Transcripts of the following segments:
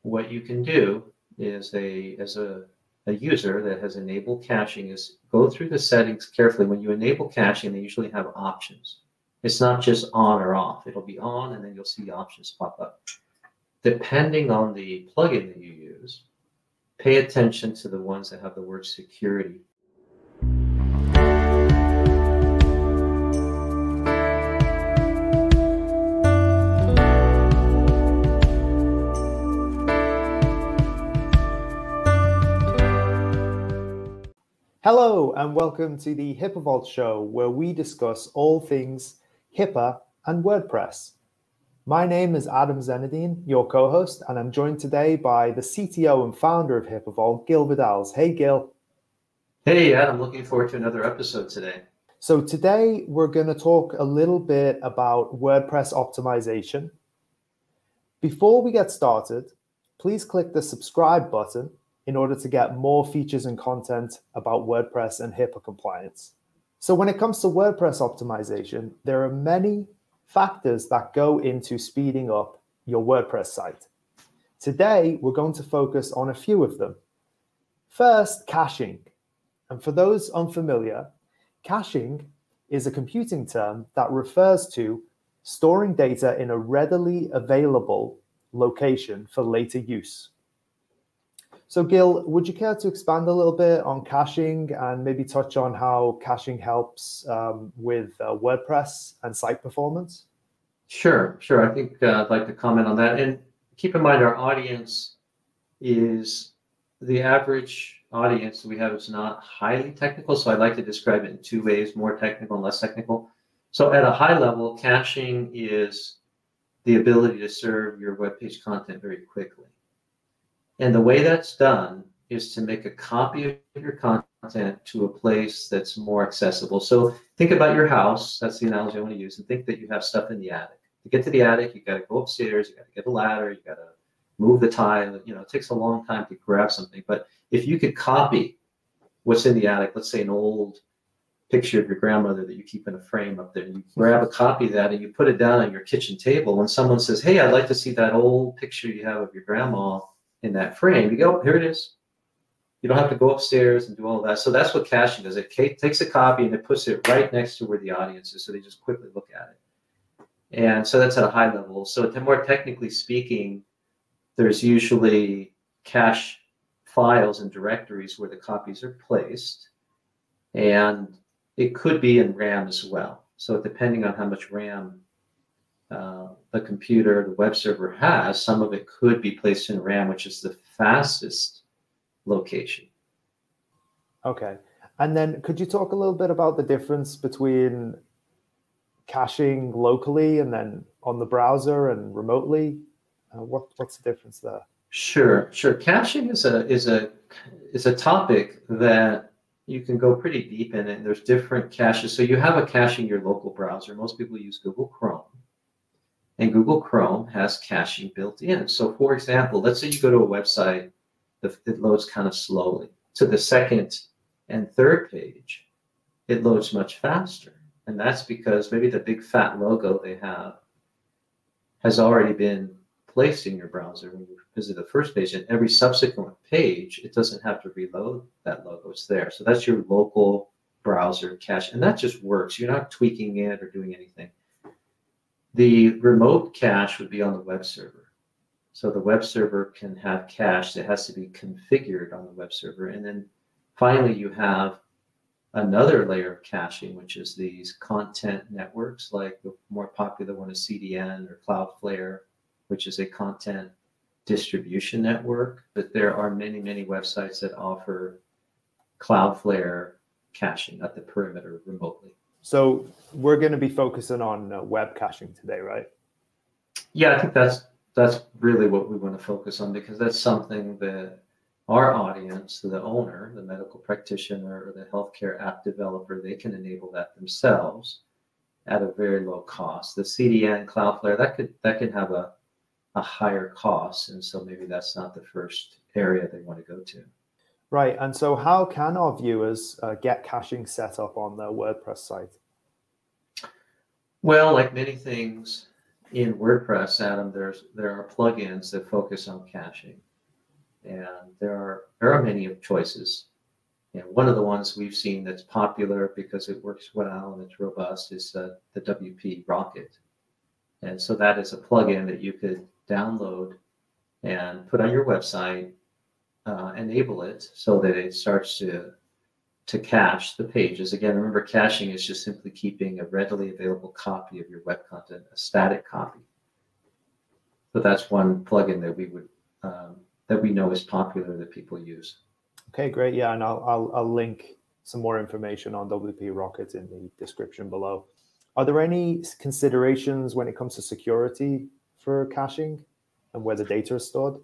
what you can do is as a user that has enabled caching is go through the settings carefully. When you enable caching, they usually have options. It's not just on or off. It'll be on, and then you'll see options pop up. Depending on the plugin that you use, pay attention to the ones that have the word security. Hello and welcome to the HIPAA Vault Show, where we discuss all things HIPAA and WordPress. My name is Adam Zenedine, your co-host, and I'm joined today by the CTO and founder of HIPAA Vault, Gil Vidals. Hey, Gil. Hey, Adam. Looking forward to another episode today. So today we're going to talk a little bit about WordPress optimization. Before we get started, please click the subscribe button in order to get more features and content about WordPress and HIPAA compliance. So when it comes to WordPress optimization, there are many factors that go into speeding up your WordPress site. Today, we're going to focus on a few of them. First, caching. And for those unfamiliar, caching is a computing term that refers to storing data in a readily available location for later use. So Gil, would you care to expand a little bit on caching and maybe touch on how caching helps with WordPress and site performance? Sure. I think I'd like to comment on that. And keep in mind, our audience is the average audience we have is not highly technical. So I like to describe it in two ways, more technical and less technical. So at a high level, caching is the ability to serve your web page content very quickly. And the way that's done is to make a copy of your content to a place that's more accessible. So think about your house. That's the analogy I want to use. And think that you have stuff in the attic. To get to the attic, you got to go upstairs. You got to get a ladder. You got to move the tile. You know, it takes a long time to grab something. But if you could copy what's in the attic, let's say an old picture of your grandmother that you keep in a frame up there, and you grab a copy of that and you put it down on your kitchen table. When someone says, "Hey, I'd like to see that old picture you have of your grandma in that frame," you go, "Here it is." You don't have to go upstairs and do all that. So that's what caching does. It takes a copy and it puts it right next to where the audience is, so they just quickly look at it. And so that's at a high level. So more technically speaking, there's usually cache files and directories where the copies are placed. And it could be in RAM as well. So depending on how much RAM the computer, the web server has, some of it could be placed in RAM, which is the fastest location. Okay. And then could you talk a little bit about the difference between caching locally and then on the browser and remotely? What's the difference there? Sure. Caching is a topic that you can go pretty deep in it. There's different caches. So you have a cache in your local browser. Most people use Google Chrome. And Google Chrome has caching built in. So for example, let's say you go to a website that it loads kind of slowly. To the second and third page, it loads much faster. And that's because maybe the big fat logo they have has already been placed in your browser when you visit the first page. And every subsequent page, it doesn't have to reload that logo. It's there. So that's your local browser cache. And that just works. You're not tweaking it or doing anything. The remote cache would be on the web server. So the web server can have cache that has to be configured on the web server. And then finally, you have another layer of caching, which is these content networks, like the more popular one is CDN or Cloudflare, which is a content distribution network. But there are many, many websites that offer Cloudflare caching at the perimeter remotely. So we're going to be focusing on web caching today, right? Yeah, I think that's really what we want to focus on, because that's something that our audience, the owner, the medical practitioner, or the healthcare app developer, they can enable that themselves at a very low cost. The CDN, Cloudflare, that could have a higher cost, and so maybe that's not the first area they want to go to. Right, and so how can our viewers get caching set up on their WordPress site? Well, like many things, in WordPress, Adam, there are plugins that focus on caching, and there are many of choices. And one of the ones we've seen that's popular because it works well and it's robust is the WP Rocket. And so that is a plugin that you could download and put on your website, enable it so that it starts to cache the pages. Again, remember, caching is just simply keeping a readily available copy of your web content, a static copy. So that's one plugin that we would that we know is popular that people use. Okay, great. Yeah, and I'll link some more information on WP Rocket in the description below. Are there any considerations when it comes to security for caching and where the data is stored?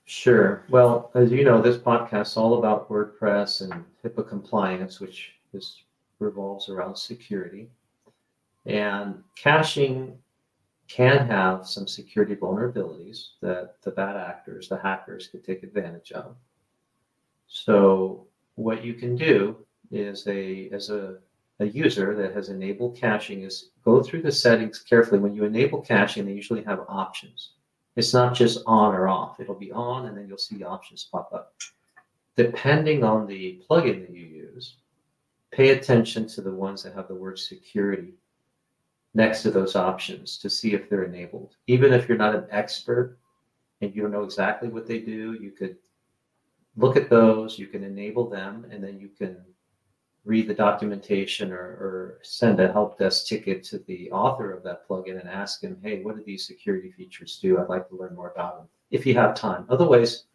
Sure. Well, as you know, this podcast is all about WordPress and HIPAA compliance, which revolves around security. And caching can have some security vulnerabilities that the bad actors, the hackers, could take advantage of. So what you can do is, as a user that has enabled caching, is go through the settings carefully. When you enable caching, they usually have options. It's not just on or off. It'll be on, and then you'll see options pop up. Depending on the plugin that you use, pay attention to the ones that have the word security next to those options to see if they're enabled. Even if you're not an expert and you don't know exactly what they do, you could look at those, you can enable them, and then you can read the documentation or send a help desk ticket to the author of that plugin and ask him, hey, what do these security features do? I'd like to learn more about them, if you have time. Otherwise,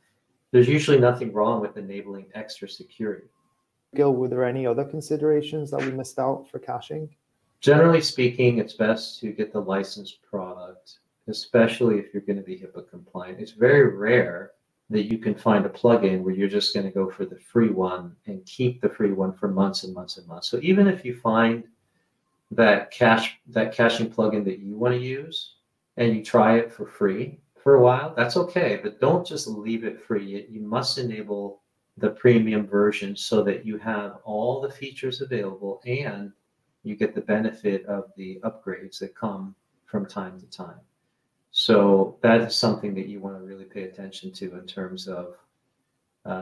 there's usually nothing wrong with enabling extra security. Gil, were there any other considerations that we missed out for caching? Generally speaking, it's best to get the licensed product, especially if you're going to be HIPAA compliant. It's very rare that you can find a plugin where you're just going to go for the free one and keep the free one for months and months and months. So even if you find that caching plugin that you want to use and you try it for free for a while, that's okay. But don't just leave it free. You must enable the premium version so that you have all the features available and you get the benefit of the upgrades that come from time to time. So that is something that you want to really pay attention to in terms of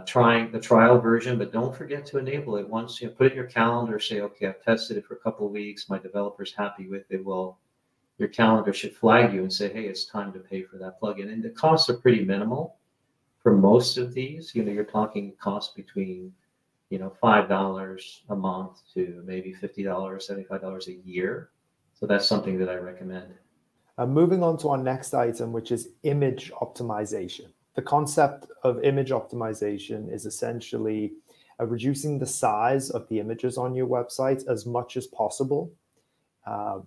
trying the trial version, but don't forget to enable it. Once you put it in your calendar, say, okay, I've tested it for a couple of weeks, my developer's happy with it. Well, your calendar should flag you and say, hey, it's time to pay for that plugin. And the costs are pretty minimal for most of these. You're talking costs between $5 a month to maybe $50, $75 a year. So that's something that I recommend. Moving on to our next item, which is image optimization. The concept of image optimization is essentially reducing the size of the images on your website as much as possible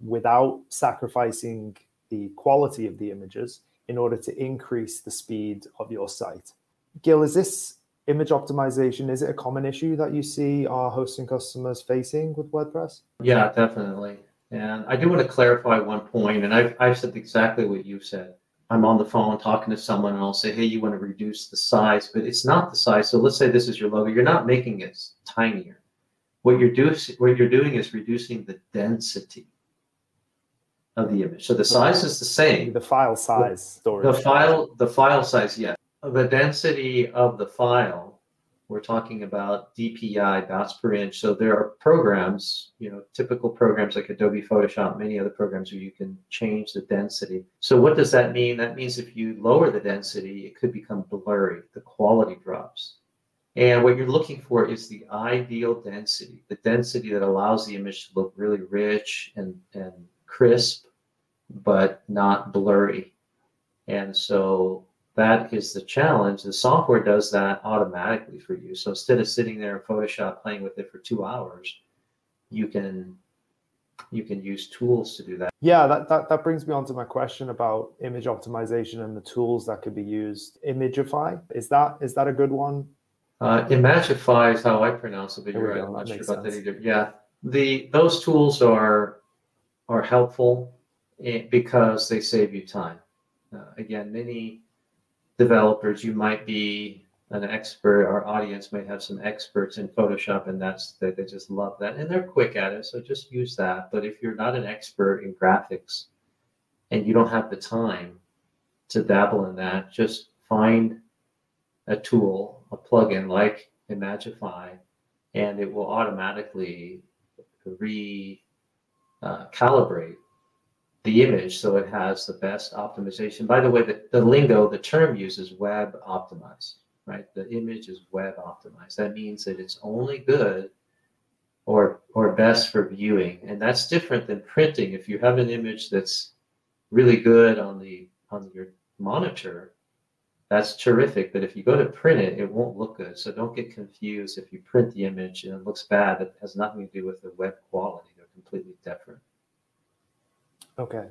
without sacrificing the quality of the images in order to increase the speed of your site. Gil, is this image optimization, is it a common issue that you see our hosting customers facing with WordPress? Yeah, definitely. And I do want to clarify one point, and I've said exactly what you've said. I'm on the phone talking to someone and I'll say, hey, you want to reduce the size, but it's not the size. So let's say this is your logo. You're not making it tinier. What you're doing is reducing the density of the image. So the size is the same. The file size storage. The file size, yes. The density of the file, we're talking about DPI, bytes per inch. So there are programs, typical programs like Adobe Photoshop, many other programs where you can change the density. So what does that mean? That means if you lower the density, it could become blurry. The quality drops. And what you're looking for is the ideal density, the density that allows the image to look really rich and crisp, but not blurry. And so that is the challenge. The software does that automatically for you. So instead of sitting there in Photoshop playing with it for 2 hours, you can use tools to do that. Yeah, that brings me on to my question about image optimization and the tools that could be used. Imagify, is that a good one? Imagify is how I pronounce it, but you're right. I'm not sure about that either. Yeah, those tools are helpful because they save you time. Again, many developers, you might be an expert, our audience might have some experts in Photoshop, and they just love that, and they're quick at it, so just use that. But if you're not an expert in graphics, and you don't have the time to dabble in that, just find a tool, a plugin like Imagify, and it will automatically calibrate the image so it has the best optimization. By the way, the lingo, the term used is web optimized, right? The image is web optimized. That means that it's only good or best for viewing, and that's different than printing. If you have an image that's really good on your monitor, that's terrific. But if you go to print it, it won't look good. So don't get confused. If you print the image and it looks bad, it has nothing to do with the web quality. They're completely different. Okay.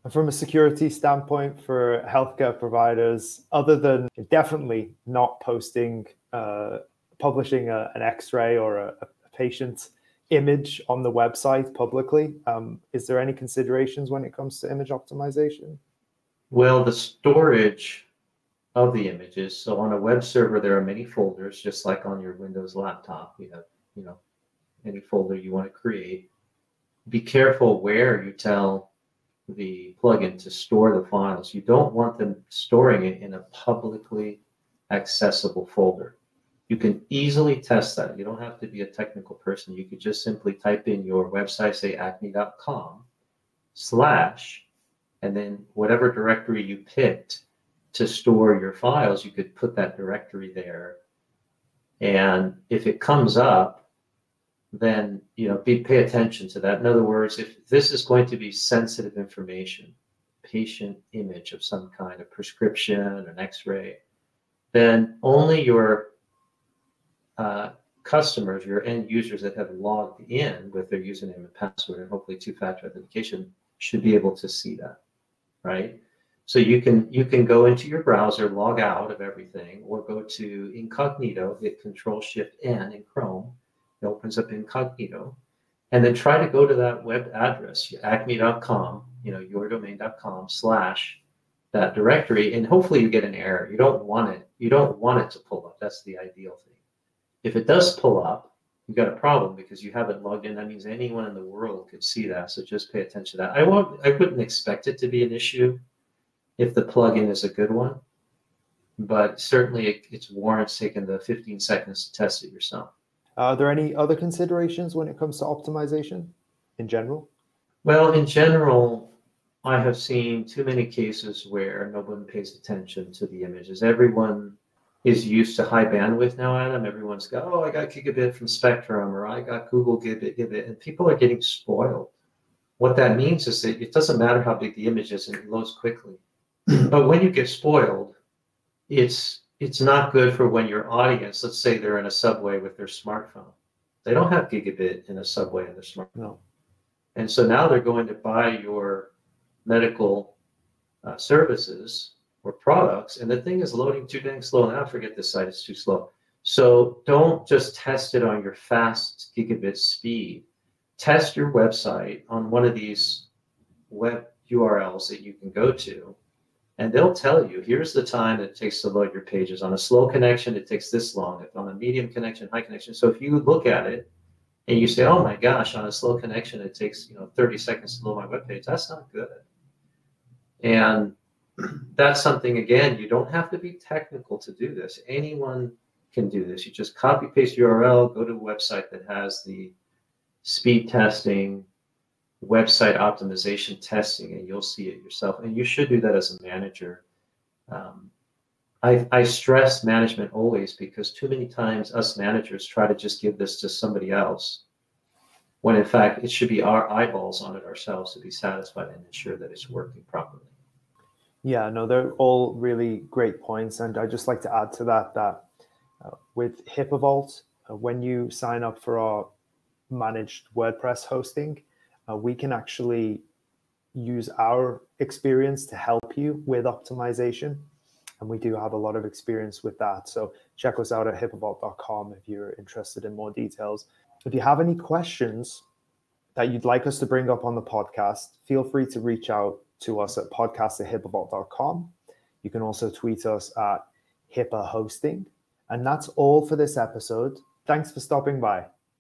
And from a security standpoint for healthcare providers, other than definitely not publishing an X-ray or a patient image on the website publicly, is there any considerations when it comes to image optimization? Well, the storage of the images. So on a web server, there are many folders, just like on your Windows laptop. You have, any folder you want to create. Be careful where you tell the plugin to store the files. You don't want them storing it in a publicly accessible folder. You can easily test that. You don't have to be a technical person. You could just simply type in your website, say acme.com/ and then whatever directory you picked to store your files, you could put that directory there. And if it comes up, then pay attention to that. In other words, if this is going to be sensitive information, patient image of some kind, a prescription, an X-ray, then only your customers, your end users that have logged in with their username and password and hopefully two-factor authentication should be able to see that, right? So you can go into your browser, log out of everything, or go to incognito, hit Control-Shift-N in Chrome. It opens up incognito, and then try to go to that web address, acme.com, yourdomain.com / that directory, and hopefully you get an error. You don't want it. You don't want it to pull up. That's the ideal thing. If it does pull up, you've got a problem because you haven't logged in. That means anyone in the world could see that. So just pay attention to that. I wouldn't expect it to be an issue if the plugin is a good one, but certainly it warrants taking the 15 seconds to test it yourself. Are there any other considerations when it comes to optimization in general? Well, in general, I have seen too many cases where no one pays attention to the images. Everyone is used to high bandwidth now, Adam. Everyone's got, oh, I got gigabit from Spectrum, or I got Google gigabit, and people are getting spoiled. What that means is that it doesn't matter how big the image is, and it loads quickly. But when you get spoiled, it's not good for when your audience, let's say they're in a subway with their smartphone. They don't have gigabit in a subway in their smartphone. No. And so now they're going to buy your medical services or products, and the thing is loading too dang slow. Now forget this site, it's too slow. So don't just test it on your fast gigabit speed. Test your website on one of these web URLs that you can go to, and they'll tell you, here's the time it takes to load your pages. On a slow connection, it takes this long. If on a medium connection, high connection. So if you look at it and you say, oh my gosh, on a slow connection, it takes 30 seconds to load my web page, that's not good. And that's something, again, you don't have to be technical to do this. Anyone can do this. You just copy paste URL, go to a website that has the speed testing, website optimization testing, and you'll see it yourself. And you should do that as a manager. I stress management always, because too many times us managers try to just give this to somebody else, when in fact it should be our eyeballs on it ourselves to be satisfied and ensure that it's working properly. Yeah, no, they're all really great points. And I'd just like to add to that with HIPAA Vault, when you sign up for our managed WordPress hosting, we can actually use our experience to help you with optimization. And we do have a lot of experience with that. So check us out at HIPAAvault.com if you're interested in more details. If you have any questions that you'd like us to bring up on the podcast, feel free to reach out to us at podcast@HIPAAvault.com. You can also tweet us at HIPAA Hosting. And that's all for this episode. Thanks for stopping by.